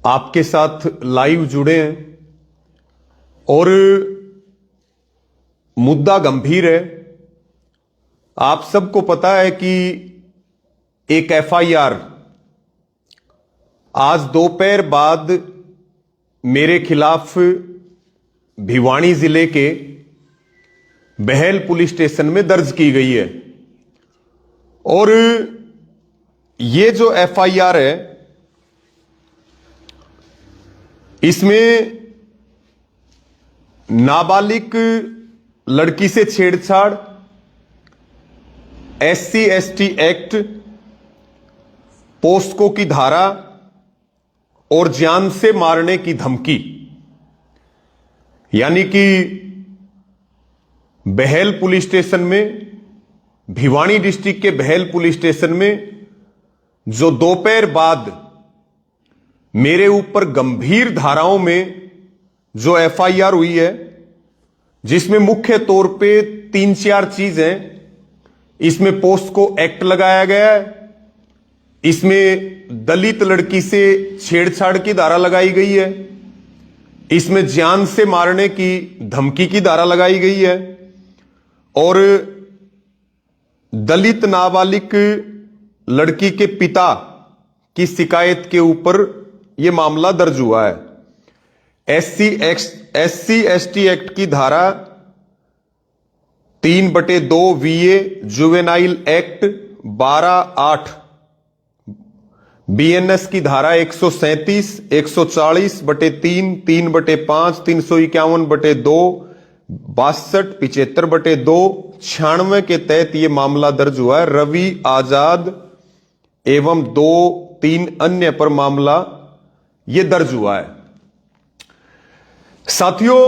आपके साथ लाइव जुड़े हैं और मुद्दा गंभीर है। आप सबको पता है कि एक एफआईआर आज दोपहर बाद मेरे खिलाफ भिवानी जिले के बहल पुलिस स्टेशन में दर्ज की गई है। और ये जो एफआईआर है इसमें नाबालिग लड़की से छेड़छाड़, एससी एसटी एक्ट, पोस्को की धारा और जान से मारने की धमकी, यानी कि बहल पुलिस स्टेशन में, भिवानी डिस्ट्रिक्ट के बहल पुलिस स्टेशन में जो दोपहर बाद मेरे ऊपर गंभीर धाराओं में जो एफआईआर हुई है, जिसमें मुख्य तौर पे 3-4 चीजें, इसमें पोस्को एक्ट लगाया गया है, इसमें दलित लड़की से छेड़छाड़ की धारा लगाई गई है, इसमें जान से मारने की धमकी की धारा लगाई गई है और दलित नाबालिग लड़की के पिता की शिकायत के ऊपर यह मामला दर्ज हुआ है। एससी एसटी एक्ट की धारा 3/2 वीए, जुवेनाइल एक्ट 12(8), बीएनएस की धारा 137, 140/3, 3/5, 351/2, 62, 75/2, 96 के तहत यह मामला दर्ज हुआ है। रवि आजाद एवं 2-3 अन्य पर मामला यह दर्ज हुआ है। साथियों,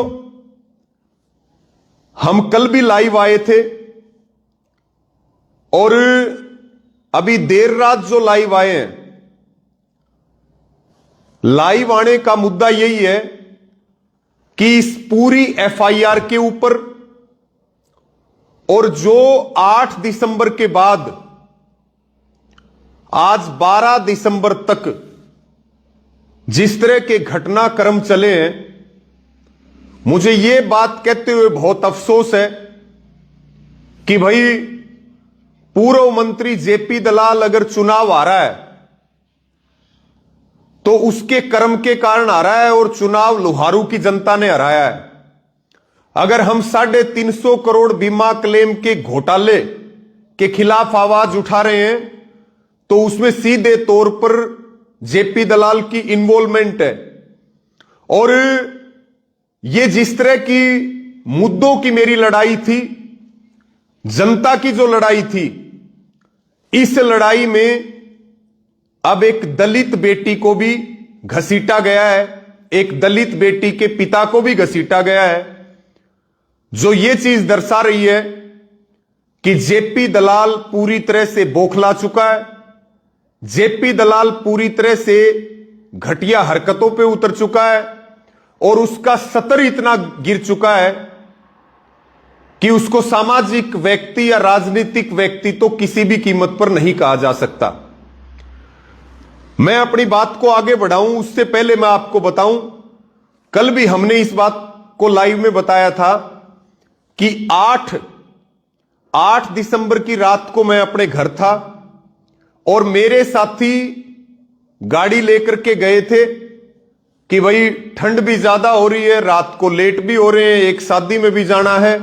हम कल भी लाइव आए थे और अभी देर रात जो लाइव आए हैं, लाइव आने का मुद्दा यही है कि इस पूरी एफआईआर के ऊपर और जो 8 दिसंबर के बाद आज 12 दिसंबर तक जिस तरह के घटनाक्रम चले हैं, मुझे यह बात कहते हुए बहुत अफसोस है कि भाई पूर्व मंत्री जेपी दलाल अगर चुनाव आ रहा है तो उसके कर्म के कारण आ रहा है और चुनाव लोहारू की जनता ने हराया है। अगर हम 350 करोड़ बीमा क्लेम के घोटाले के खिलाफ आवाज उठा रहे हैं तो उसमें सीधे तौर पर जेपी दलाल की इन्वॉल्वमेंट है। और ये जिस तरह की मुद्दों की मेरी लड़ाई थी, जनता की जो लड़ाई थी, इस लड़ाई में अब एक दलित बेटी को भी घसीटा गया है, एक दलित बेटी के पिता को भी घसीटा गया है, जो ये चीज दर्शा रही है कि जेपी दलाल पूरी तरह से बौखला चुका है, जेपी दलाल पूरी तरह से घटिया हरकतों पे उतर चुका है और उसका सतर इतना गिर चुका है कि उसको सामाजिक व्यक्ति या राजनीतिक व्यक्ति तो किसी भी कीमत पर नहीं कहा जा सकता। मैं अपनी बात को आगे बढ़ाऊं उससे पहले मैं आपको बताऊं, कल भी हमने इस बात को लाइव में बताया था कि 8 दिसंबर की रात को मैं अपने घर था और मेरे साथी गाड़ी लेकर के गए थे कि भाई ठंड भी ज्यादा हो रही है, रात को लेट भी हो रहे हैं, एक शादी में भी जाना है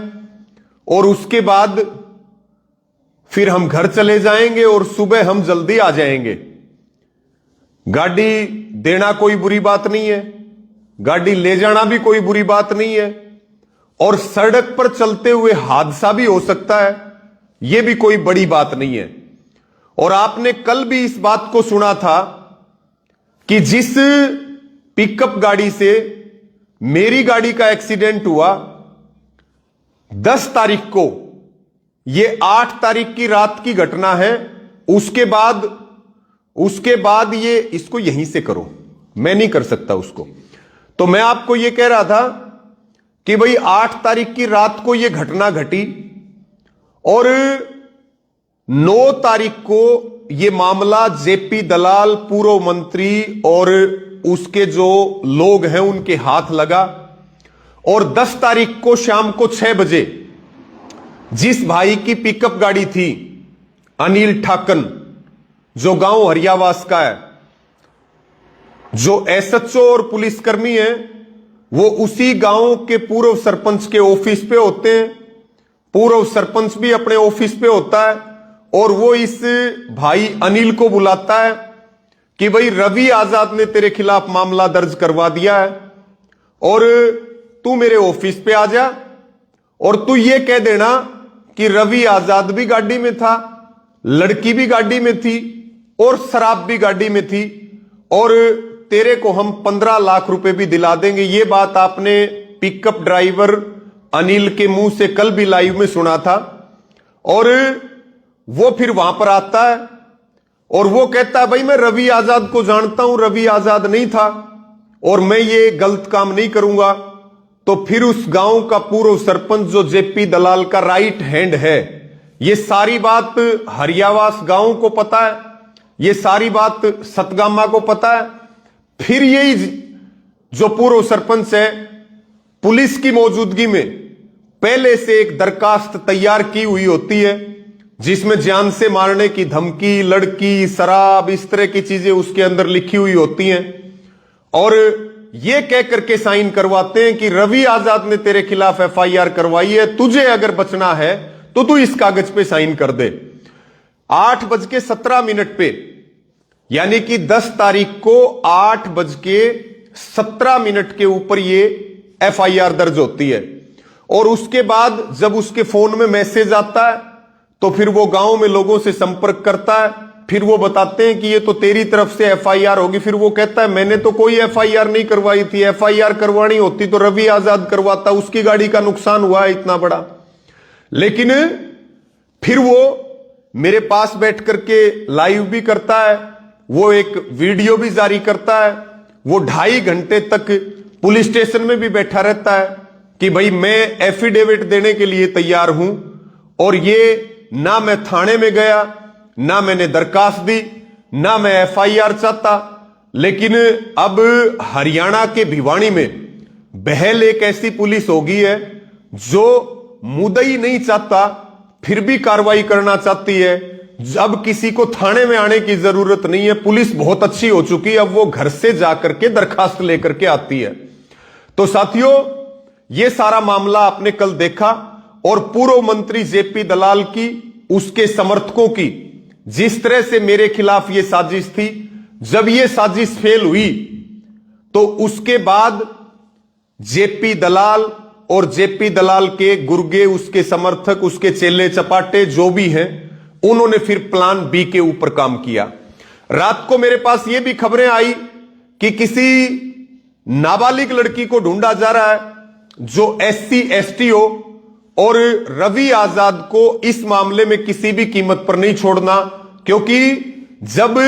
और उसके बाद फिर हम घर चले जाएंगे और सुबह हम जल्दी आ जाएंगे। गाड़ी देना कोई बुरी बात नहीं है, गाड़ी ले जाना भी कोई बुरी बात नहीं है और सड़क पर चलते हुए हादसा भी हो सकता है, यह भी कोई बड़ी बात नहीं है। और आपने कल भी इस बात को सुना था कि जिस पिकअप गाड़ी से मेरी गाड़ी का एक्सीडेंट हुआ 10 तारीख को, यह 8 तारीख की रात की घटना है। उसके बाद ये इसको यहीं से करो, मैं नहीं कर सकता उसको। तो मैं आपको यह कह रहा था कि भाई 8 तारीख की रात को यह घटना घटी और 9 तारीख को यह मामला जेपी दलाल पूर्व मंत्री और उसके जो लोग हैं उनके हाथ लगा। और 10 तारीख को शाम को 6 बजे जिस भाई की पिकअप गाड़ी थी, अनिल ठाकन, जो गांव हरियावास का है, जो एसएचओ और पुलिसकर्मी है, वो उसी गांव के पूर्व सरपंच के ऑफिस पे होते हैं। पूर्व सरपंच भी अपने ऑफिस पे होता है और वो इस भाई अनिल को बुलाता है कि भाई रवि आजाद ने तेरे खिलाफ मामला दर्ज करवा दिया है और तू मेरे ऑफिस पे आ जा और तू ये कह देना कि रवि आजाद भी गाड़ी में था, लड़की भी गाड़ी में थी और शराब भी गाड़ी में थी और तेरे को हम 15 लाख रुपए भी दिला देंगे। ये बात आपने पिकअप ड्राइवर अनिल के मुंह से कल भी लाइव में सुना था। और वो फिर वहां पर आता है और वो कहता है भाई मैं रवि आजाद को जानता हूं, रवि आजाद नहीं था और मैं ये गलत काम नहीं करूंगा। तो फिर उस गांव का पूर्व सरपंच जो जेपी दलाल का राइट हैंड है, ये सारी बात हरियावास गांव को पता है, ये सारी बात सतगामा को पता है। फिर यही जो पूर्व सरपंच है, पुलिस की मौजूदगी में पहले से एक दरखास्त तैयार की हुई होती है जिसमें जान से मारने की धमकी, लड़की, शराब, इस तरह की चीजें उसके अंदर लिखी हुई होती हैं और ये कह करके साइन करवाते हैं कि रवि आजाद ने तेरे खिलाफ एफआईआर करवाई है, तुझे अगर बचना है तो तू इस कागज पे साइन कर दे। 8:17 पे, यानी कि 10 तारीख को 8:17 के ऊपर ये एफआईआर दर्ज होती है। और उसके बाद जब उसके फोन में मैसेज आता है तो फिर वो गांव में लोगों से संपर्क करता है। फिर वो बताते हैं कि ये तो तेरी तरफ से एफआईआर होगी। फिर वो कहता है मैंने तो कोई एफआईआर नहीं करवाई थी, एफआईआर करवानी होती तो रवि आजाद करवाता, उसकी गाड़ी का नुकसान हुआ है इतना बड़ा। लेकिन फिर वो मेरे पास बैठ करके लाइव भी करता है, वो एक वीडियो भी जारी करता है, वो 2.5 घंटे तक पुलिस स्टेशन में भी बैठा रहता है कि भाई मैं एफिडेविट देने के लिए तैयार हूं। और ये ना मैं थाने में गया, ना मैंने दरखास्त दी, ना मैं एफआईआर चाहता। लेकिन अब हरियाणा के भिवानी में बहल एक ऐसी पुलिस हो गई है जो मुद्दई नहीं चाहता फिर भी कार्रवाई करना चाहती है। अब किसी को थाने में आने की जरूरत नहीं है, पुलिस बहुत अच्छी हो चुकी है, अब वो घर से जाकर के दरखास्त लेकर के आती है। तो साथियों, ये सारा मामला आपने कल देखा और पूर्व मंत्री जेपी दलाल की, उसके समर्थकों की जिस तरह से मेरे खिलाफ ये साजिश थी, जब ये साजिश फेल हुई तो उसके बाद जेपी दलाल और जेपी दलाल के गुर्गे, उसके समर्थक, उसके चेले चपाटे जो भी हैं, उन्होंने फिर प्लान बी के ऊपर काम किया। रात को मेरे पास ये भी खबरें आई कि किसी नाबालिग लड़की को ढूंढा जा रहा है जो SC ST हो और रवि आजाद को इस मामले में किसी भी कीमत पर नहीं छोड़ना, क्योंकि जब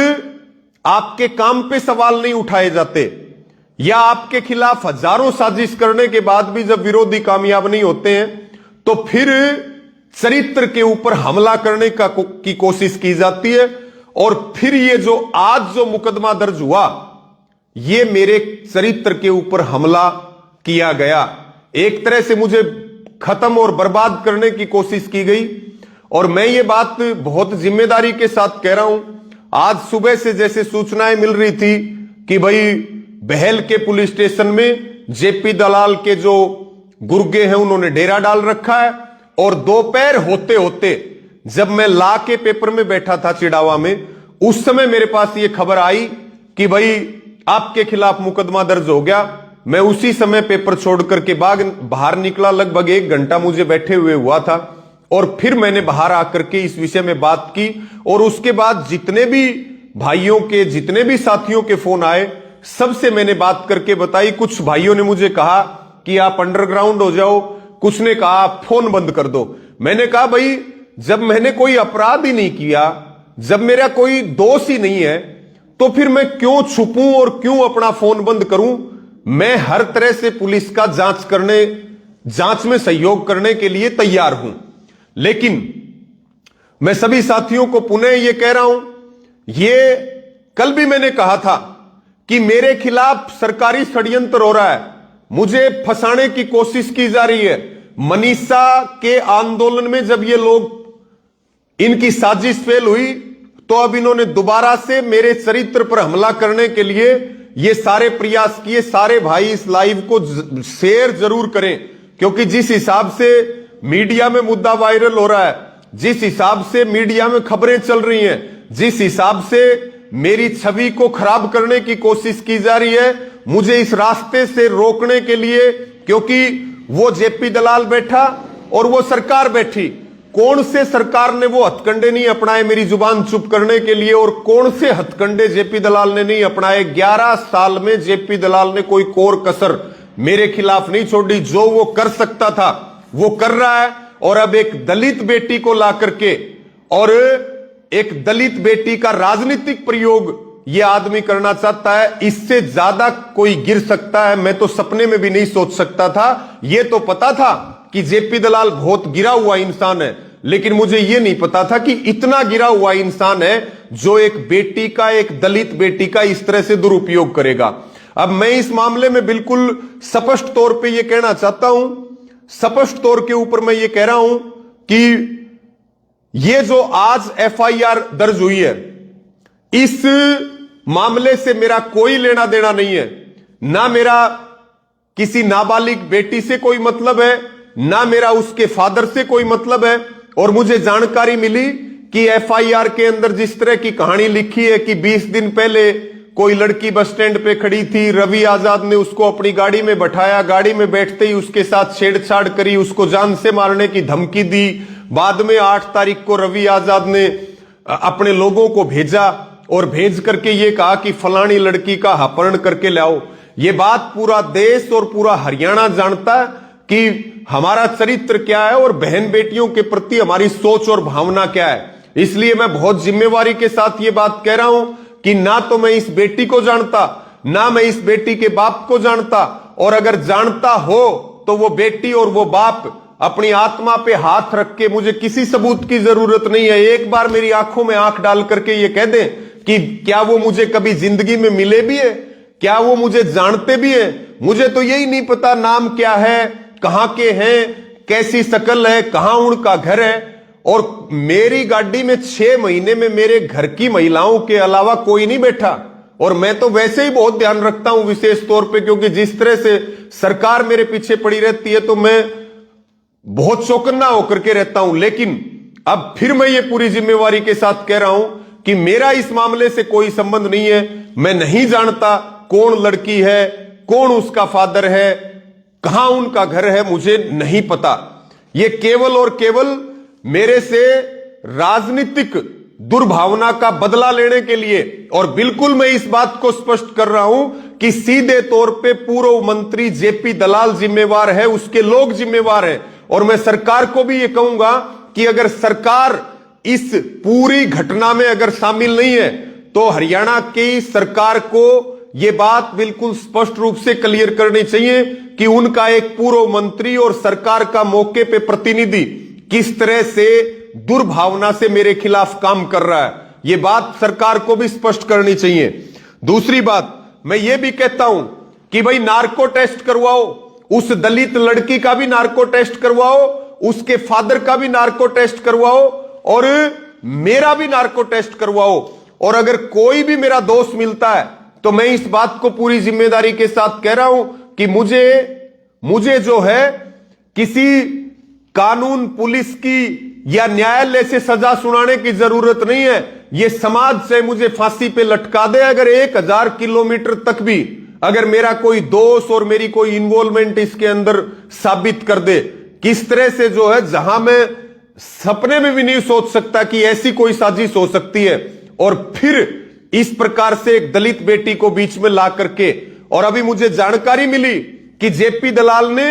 आपके काम पे सवाल नहीं उठाए जाते या आपके खिलाफ हजारों साजिश करने के बाद भी जब विरोधी कामयाब नहीं होते हैं तो फिर चरित्र के ऊपर हमला करने की कोशिश की जाती है। और फिर ये जो आज जो मुकदमा दर्ज हुआ, ये मेरे चरित्र के ऊपर हमला किया गया। एक तरह से मुझे खत्म और बर्बाद करने की कोशिश की गई। और मैं ये बात बहुत जिम्मेदारी के साथ कह रहा हूं। आज सुबह से जैसे सूचनाएं मिल रही थी कि भाई बहल के पुलिस स्टेशन में जेपी दलाल के जो गुर्गे हैं उन्होंने डेरा डाल रखा है। और दोपहर होते होते जब मैं ला के पेपर में बैठा था चिड़ावा में, उस समय मेरे पास ये खबर आई कि भाई आपके खिलाफ मुकदमा दर्ज हो गया। मैं उसी समय पेपर छोड़ करके बाहर निकला। लगभग 1 घंटा मुझे बैठे हुए हुआ था और फिर मैंने बाहर आकर के इस विषय में बात की। और उसके बाद जितने भी भाइयों के, जितने भी साथियों के फोन आए, सबसे मैंने बात करके बताई। कुछ भाइयों ने मुझे कहा कि आप अंडरग्राउंड हो जाओ, कुछ ने कहा आप फोन बंद कर दो। मैंने कहा भाई जब मैंने कोई अपराध ही नहीं किया, जब मेरा कोई दोष ही नहीं है, तो फिर मैं क्यों छुपूं और क्यों अपना फोन बंद करूं। मैं हर तरह से पुलिस का जांच में सहयोग करने के लिए तैयार हूं। लेकिन मैं सभी साथियों को पुनः यह कह रहा हूं, ये कल भी मैंने कहा था कि मेरे खिलाफ सरकारी षड्यंत्र हो रहा है, मुझे फंसाने की कोशिश की जा रही है। मनीषा के आंदोलन में जब ये लोग, इनकी साजिश फेल हुई, तो अब इन्होंने दोबारा से मेरे चरित्र पर हमला करने के लिए ये सारे प्रयास किए। सारे भाई इस लाइव को शेयर जरूर करें, क्योंकि जिस हिसाब से मीडिया में मुद्दा वायरल हो रहा है, जिस हिसाब से मीडिया में खबरें चल रही हैं, जिस हिसाब से मेरी छवि को खराब करने की कोशिश की जा रही है, मुझे इस रास्ते से रोकने के लिए, क्योंकि वो जेपी दलाल बैठा और वो सरकार बैठी, कौन से सरकार ने वो हथकंडे नहीं अपनाए मेरी जुबान चुप करने के लिए, और कौन से हथकंडे जेपी दलाल ने नहीं अपनाए। 11 साल में जेपी दलाल ने कोई कोर कसर मेरे खिलाफ नहीं छोड़ी। जो वो कर सकता था वो कर रहा है, और अब एक दलित बेटी को ला करके और एक दलित बेटी का राजनीतिक प्रयोग ये आदमी करना चाहता है। इससे ज्यादा कोई गिर सकता है, मैं तो सपने में भी नहीं सोच सकता था। ये तो पता था कि जेपी दलाल बहुत गिरा हुआ इंसान है, लेकिन मुझे यह नहीं पता था कि इतना गिरा हुआ इंसान है जो एक बेटी का, एक दलित बेटी का इस तरह से दुरुपयोग करेगा। अब मैं इस मामले में बिल्कुल स्पष्ट तौर पे यह कहना चाहता हूं, स्पष्ट तौर के ऊपर मैं ये कह रहा हूं कि ये जो आज एफआईआर दर्ज हुई है, इस मामले से मेरा कोई लेना देना नहीं है। ना मेरा किसी नाबालिग बेटी से कोई मतलब है, ना मेरा उसके फादर से कोई मतलब है। और मुझे जानकारी मिली कि एफआईआर के अंदर जिस तरह की कहानी लिखी है कि 20 दिन पहले कोई लड़की बस स्टैंड पे खड़ी थी, रवि आजाद ने उसको अपनी गाड़ी में बैठाया, गाड़ी में बैठते ही उसके साथ छेड़छाड़ करी, उसको जान से मारने की धमकी दी। बाद में 8 तारीख को रवि आजाद ने अपने लोगों को भेजा और भेज करके ये कहा कि फलानी लड़की का अपहरण करके लाओ। ये बात पूरा देश और पूरा हरियाणा जानता है कि हमारा चरित्र क्या है और बहन बेटियों के प्रति हमारी सोच और भावना क्या है। इसलिए मैं बहुत जिम्मेवारी के साथ ये बात कह रहा हूं कि ना तो मैं इस बेटी को जानता, ना मैं इस बेटी के बाप को जानता, और अगर जानता हो तो वो बेटी और वो बाप अपनी आत्मा पे हाथ रख के, मुझे किसी सबूत की जरूरत नहीं है, एक बार मेरी आंखों में आंख डाल करके ये कह दें कि क्या वो मुझे कभी जिंदगी में मिले भी है, क्या वो मुझे जानते भी है। मुझे तो यही नहीं पता नाम क्या है, कहां के हैं, कैसी शक्ल है, कहां उनका घर है। और मेरी गाड़ी में 6 महीने में मेरे घर की महिलाओं के अलावा कोई नहीं बैठा। और मैं तो वैसे ही बहुत ध्यान रखता हूं विशेष तौर पे, क्योंकि जिस तरह से सरकार मेरे पीछे पड़ी रहती है तो मैं बहुत चौकन्ना होकर के रहता हूं। लेकिन अब फिर मैं ये पूरी जिम्मेवारी के साथ कह रहा हूं कि मेरा इस मामले से कोई संबंध नहीं है। मैं नहीं जानता कौन लड़की है, कौन उसका फादर है, कहां उनका घर है, मुझे नहीं पता। ये केवल और केवल मेरे से राजनीतिक दुर्भावना का बदला लेने के लिए, और बिल्कुल मैं इस बात को स्पष्ट कर रहा हूं कि सीधे तौर पे पूर्व मंत्री जेपी दलाल जिम्मेवार है, उसके लोग जिम्मेवार हैं। और मैं सरकार को भी ये कहूंगा कि अगर सरकार इस पूरी घटना में अगर शामिल नहीं है तो हरियाणा की सरकार को यह बात बिल्कुल स्पष्ट रूप से क्लियर करनी चाहिए कि उनका एक पूर्व मंत्री और सरकार का मौके पे प्रतिनिधि किस तरह से दुर्भावना से मेरे खिलाफ काम कर रहा है। यह बात सरकार को भी स्पष्ट करनी चाहिए। दूसरी बात मैं यह भी कहता हूं कि भाई नार्को टेस्ट करवाओ, उस दलित लड़की का भी नार्को टेस्ट करवाओ, उसके फादर का भी नार्को टेस्ट करवाओ, और मेरा भी नार्को टेस्ट करवाओ। और अगर कोई भी मेरा दोस्त मिलता है तो मैं इस बात को पूरी जिम्मेदारी के साथ कह रहा हूं कि मुझे जो है किसी कानून, पुलिस की या न्यायालय से सजा सुनाने की जरूरत नहीं है। यह समाज से मुझे फांसी पे लटका दे, अगर 1000 किलोमीटर तक भी अगर मेरा कोई दोस्त और मेरी कोई इन्वॉल्वमेंट इसके अंदर साबित कर दे, किस तरह से जो है, जहां मैं सपने में भी नहीं सोच सकता कि ऐसी कोई साजिश हो सकती है, और फिर इस प्रकार से एक दलित बेटी को बीच में ला करके। और अभी मुझे जानकारी मिली कि जेपी दलाल ने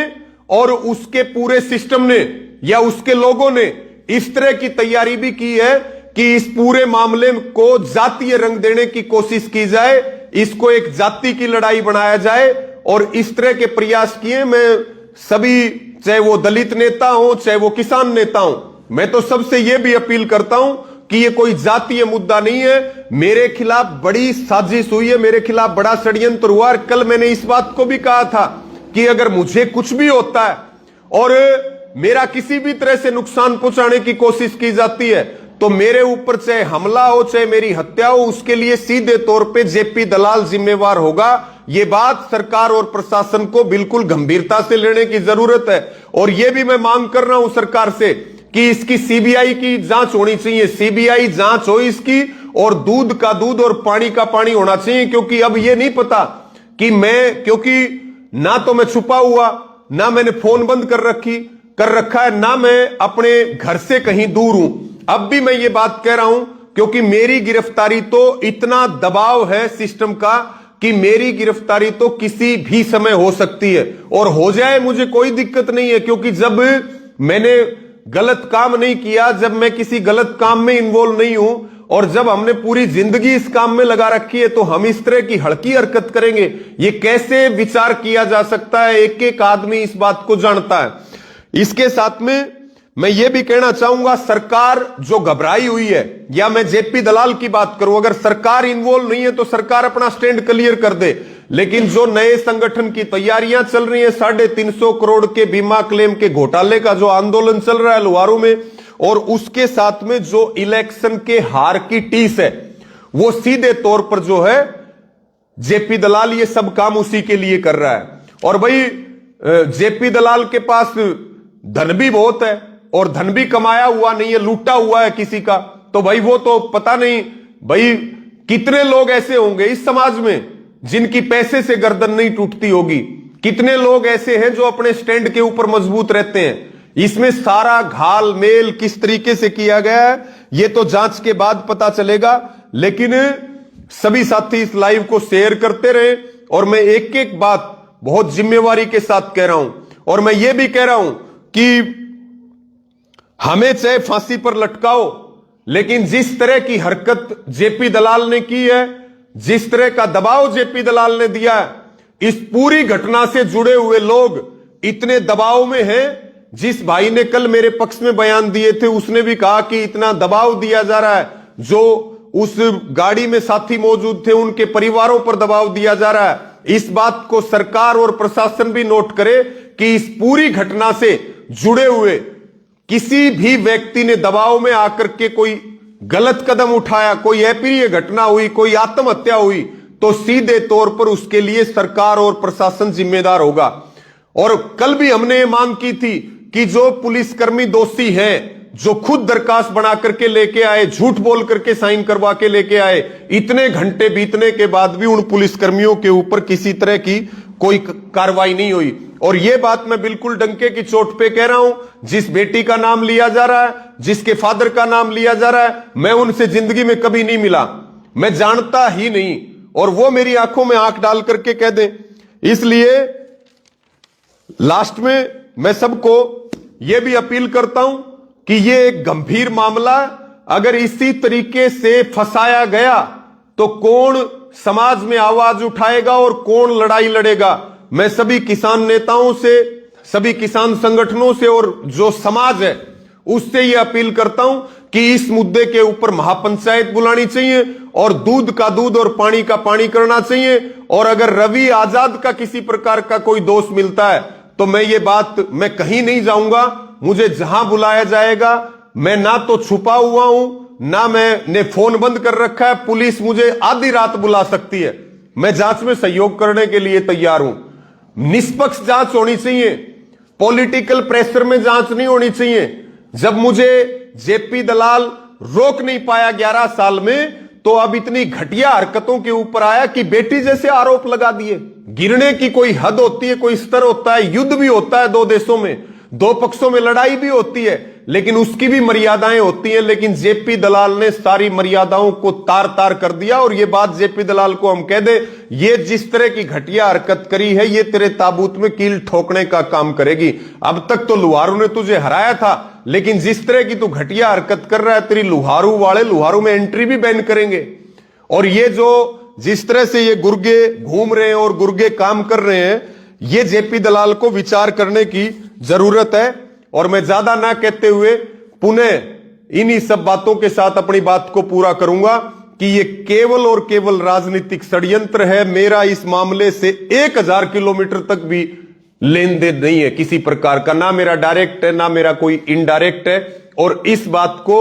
और उसके पूरे सिस्टम ने या उसके लोगों ने इस तरह की तैयारी भी की है कि इस पूरे मामले को जातीय रंग देने की कोशिश की जाए, इसको एक जाति की लड़ाई बनाया जाए, और इस तरह के प्रयास किए। मैं सभी, चाहे वो दलित नेता हो, चाहे वो किसान नेता हो, मैं तो सबसे यह भी अपील करता हूं कि ये कोई जातीय मुद्दा नहीं है, मेरे खिलाफ बड़ी साजिश हुई है, मेरे खिलाफ बड़ा षड्यंत्र हुआ। और कल मैंने इस बात को भी कहा था कि अगर मुझे कुछ भी होता है और मेरा किसी भी तरह से नुकसान पहुंचाने की कोशिश की जाती है तो मेरे ऊपर चाहे हमला हो चाहे मेरी हत्या हो, उसके लिए सीधे तौर पे जेपी दलाल जिम्मेवार होगा। ये बात सरकार और प्रशासन को बिल्कुल गंभीरता से लेने की जरूरत है। और ये भी मैं मांग कर रहा हूं सरकार से कि इसकी सीबीआई की जांच होनी चाहिए, सीबीआई जांच हो इसकी, और दूध का दूध और पानी का पानी होना चाहिए। क्योंकि अब ये नहीं पता कि क्योंकि ना तो मैं छुपा हुआ, ना मैंने फोन बंद कर रखा है, ना मैं अपने घर से कहीं दूर हूं। अब भी मैं ये बात कह रहा हूं क्योंकि मेरी गिरफ्तारी तो इतना दबाव है सिस्टम का कि मेरी गिरफ्तारी तो किसी भी समय हो सकती है, और हो जाए मुझे कोई दिक्कत नहीं है। क्योंकि जब मैंने गलत काम नहीं किया, जब मैं किसी गलत काम में इन्वॉल्व नहीं हूं, और जब हमने पूरी जिंदगी इस काम में लगा रखी है, तो हम इस तरह की हल्की हरकत करेंगे, ये कैसे विचार किया जा सकता है? एक एक आदमी इस बात को जानता है। इसके साथ में मैं ये भी कहना चाहूंगा, सरकार जो घबराई हुई है, या मैं जेपी दलाल की बात करूं, अगर सरकार इन्वॉल्व नहीं है तो सरकार अपना स्टैंड क्लियर कर दे। लेकिन जो नए संगठन की तैयारियां चल रही है, 350 करोड़ के बीमा क्लेम के घोटाले का जो आंदोलन चल रहा है लुहारू में, और उसके साथ में जो इलेक्शन के हार की टीस है, वो सीधे तौर पर जो है जेपी दलाल ये सब काम उसी के लिए कर रहा है। और भाई जेपी दलाल के पास धन भी बहुत है, और धन भी कमाया हुआ नहीं है, लूटा हुआ है किसी का। तो भाई वो तो पता नहीं भाई कितने लोग ऐसे होंगे इस समाज में जिनकी पैसे से गर्दन नहीं टूटती होगी, कितने लोग ऐसे हैं जो अपने स्टैंड के ऊपर मजबूत रहते हैं। इसमें सारा घाल मेल किस तरीके से किया गया है ये तो जांच के बाद पता चलेगा। लेकिन सभी साथी इस लाइव को शेयर करते रहे, और मैं एक एक बात बहुत जिम्मेवारी के साथ कह रहा हूं। और मैं ये भी कह रहा हूं कि हमें चाहे फांसी पर लटकाओ, लेकिन जिस तरह की हरकत जेपी दलाल ने की है, जिस तरह का दबाव जेपी दलाल ने दिया है, इस पूरी घटना से जुड़े हुए लोग इतने दबाव में हैं। जिस भाई ने कल मेरे पक्ष में बयान दिए थे, उसने भी कहा कि इतना दबाव दिया जा रहा है, जो उस गाड़ी में साथी मौजूद थे उनके परिवारों पर दबाव दिया जा रहा है। इस बात को सरकार और प्रशासन भी नोट करे कि इस पूरी घटना से जुड़े हुए किसी भी व्यक्ति ने दबाव में आकर के कोई गलत कदम उठाया, कोई अप्रिय घटना हुई, कोई आत्महत्या हुई, तो सीधे तौर पर उसके लिए सरकार और प्रशासन जिम्मेदार होगा। और कल भी हमने ये मांग की थी कि जो पुलिसकर्मी दोषी हैं, जो खुद दरखास्त बना करके लेके आए, झूठ बोल करके साइन करवा के लेके आए, इतने घंटे बीतने के बाद भी उन पुलिसकर्मियों के ऊपर किसी तरह की कोई कार्रवाई नहीं हुई। और यह बात मैं बिल्कुल डंके की चोट पे कह रहा हूं, जिस बेटी का नाम लिया जा रहा है, जिसके फादर का नाम लिया जा रहा है, मैं उनसे जिंदगी में कभी नहीं मिला, मैं जानता ही नहीं, और वो मेरी आंखों में आंख डाल करके कह दें। इसलिए लास्ट में मैं सबको यह भी अपील करता हूं कि यह एक गंभीर मामला, अगर इसी तरीके से फंसाया गया तो कौन समाज में आवाज उठाएगा और कौन लड़ाई लड़ेगा। मैं सभी किसान नेताओं से, सभी किसान संगठनों से और जो समाज है उससे यह अपील करता हूं कि इस मुद्दे के ऊपर महापंचायत बुलानी चाहिए, और दूध का दूध और पानी का पानी करना चाहिए। और अगर रवि आजाद का किसी प्रकार का कोई दोष मिलता है तो मैं ये बात, मैं कहीं नहीं जाऊंगा, मुझे जहां बुलाया जाएगा, मैं ना तो छुपा हुआ हूं, ना मैंने फोन बंद कर रखा है, पुलिस मुझे आधी रात बुला सकती है, मैं जांच में सहयोग करने के लिए तैयार हूं। निष्पक्ष जांच होनी चाहिए, पॉलिटिकल प्रेशर में जांच नहीं होनी चाहिए। जब मुझे जेपी दलाल रोक नहीं पाया 11 साल में, तो अब इतनी घटिया हरकतों के ऊपर आया कि बेटी जैसे आरोप लगा दिए। गिरने की कोई हद होती है, कोई स्तर होता है, युद्ध भी होता है दो देशों में, दो पक्षों में लड़ाई भी होती है, लेकिन उसकी भी मर्यादाएं होती हैं। लेकिन जेपी दलाल ने सारी मर्यादाओं को तार तार कर दिया। और ये बात जेपी दलाल को हम कह दे, ये जिस तरह की घटिया हरकत करी है, ये तेरे ताबूत में कील ठोकने का काम करेगी। अब तक तो लुहारू ने तुझे हराया था, लेकिन जिस तरह की तू घटिया हरकत कर रहा है, तेरी लुहारू वाले लुहारू में एंट्री भी बैन करेंगे। और ये जो जिस तरह से ये गुर्गे घूम रहे हैं और गुर्गे काम कर रहे हैं, ये जेपी दलाल को विचार करने की जरूरत है। और मैं ज्यादा ना कहते हुए पुनः इन्हीं सब बातों के साथ अपनी बात को पूरा करूंगा कि ये केवल और केवल राजनीतिक षड्यंत्र है। मेरा इस मामले से 1000 किलोमीटर तक भी लेन देन नहीं है किसी प्रकार का, ना मेरा डायरेक्ट है ना मेरा कोई इनडायरेक्ट है। और इस बात को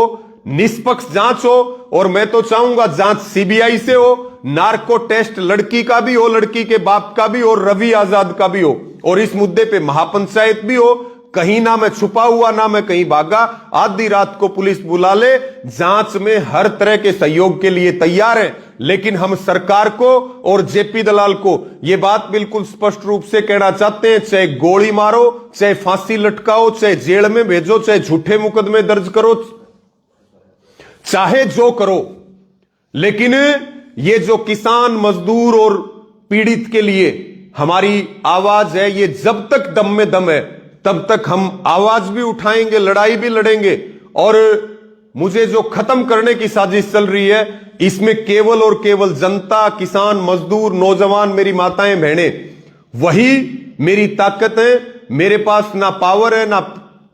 निष्पक्ष जांच हो, और मैं तो चाहूंगा जांच सीबीआई से हो, नार्को टेस्ट लड़की का भी हो, लड़की के बाप का भी, और रवि आजाद का भी हो, और इस मुद्दे पे महापंचायत भी हो। कहीं ना मैं छुपा हुआ ना मैं कहीं भागा, आधी रात को पुलिस बुला ले, जांच में हर तरह के सहयोग के लिए तैयार है। लेकिन हम सरकार को और जेपी दलाल को यह बात बिल्कुल स्पष्ट रूप से कहना चाहते हैं, चाहे गोली मारो, चाहे फांसी लटकाओ, चाहे जेल में भेजो, चाहे झूठे मुकदमे दर्ज करो, चाहे जो करो, लेकिन ये जो किसान मजदूर और पीड़ित के लिए हमारी आवाज है, ये जब तक दम में दम है तब तक हम आवाज भी उठाएंगे, लड़ाई भी लड़ेंगे। और मुझे जो खत्म करने की साजिश चल रही है, इसमें केवल और केवल जनता, किसान, मजदूर, नौजवान, मेरी माताएं बहनें, वही मेरी ताकत है। मेरे पास ना पावर है, ना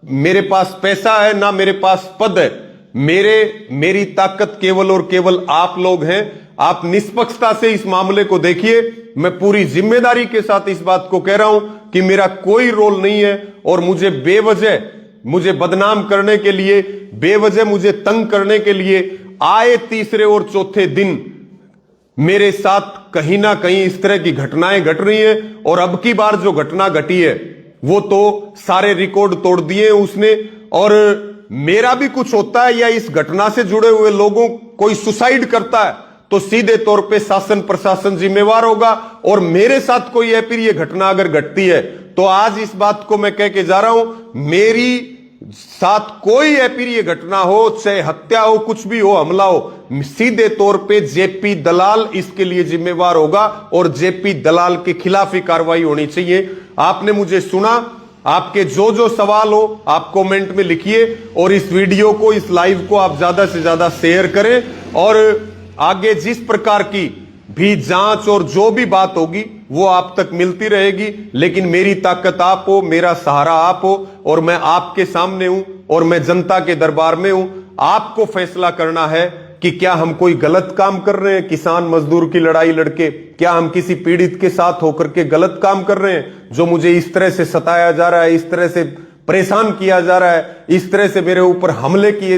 मेरे पास पैसा है, ना मेरे पास पद है। मेरी ताकत केवल और केवल आप लोग हैं। आप निष्पक्षता से इस मामले को देखिए। मैं पूरी जिम्मेदारी के साथ इस बात को कह रहा हूं कि मेरा कोई रोल नहीं है, और मुझे बेवजह मुझे बदनाम करने के लिए, बेवजह मुझे तंग करने के लिए आए तीसरे और चौथे दिन मेरे साथ कहीं ना कहीं इस तरह की घटनाएं घट रही है। और अब की बार जो घटना घटी है वो तो सारे रिकॉर्ड तोड़ दिए उसने। और मेरा भी कुछ होता है या इस घटना से जुड़े हुए लोगों कोई सुसाइड करता है तो सीधे तौर पे शासन प्रशासन जिम्मेवार होगा। और मेरे साथ कोई अप्रिय घटना अगर घटती है तो आज इस बात को मैं कह के जा रहा हूं, मेरी साथ कोई अप्रिय घटना हो, चाहे हत्या हो, कुछ भी हो, हमला हो, सीधे तौर पे जेपी दलाल इसके लिए जिम्मेवार होगा, और जेपी दलाल के खिलाफ ही कार्रवाई होनी चाहिए। आपने मुझे सुना, आपके जो जो सवाल हो आप कमेंट में लिखिए, और इस वीडियो को, इस लाइव को आप ज्यादा से ज्यादा शेयर करें। और आगे जिस प्रकार की भी जांच और जो भी बात होगी वो आप तक मिलती रहेगी। लेकिन मेरी ताकत आप हो, मेरा सहारा आप हो, और मैं आपके सामने हूं, और मैं जनता के दरबार में हूं। आपको फैसला करना है कि क्या हम कोई गलत काम कर रहे हैं, किसान मजदूर की लड़ाई लड़के, क्या हम किसी पीड़ित के साथ होकर के गलत काम कर रहे हैं, जो मुझे इस तरह से सताया जा रहा है, इस तरह से परेशान किया जा रहा है, इस तरह से मेरे ऊपर हमले किए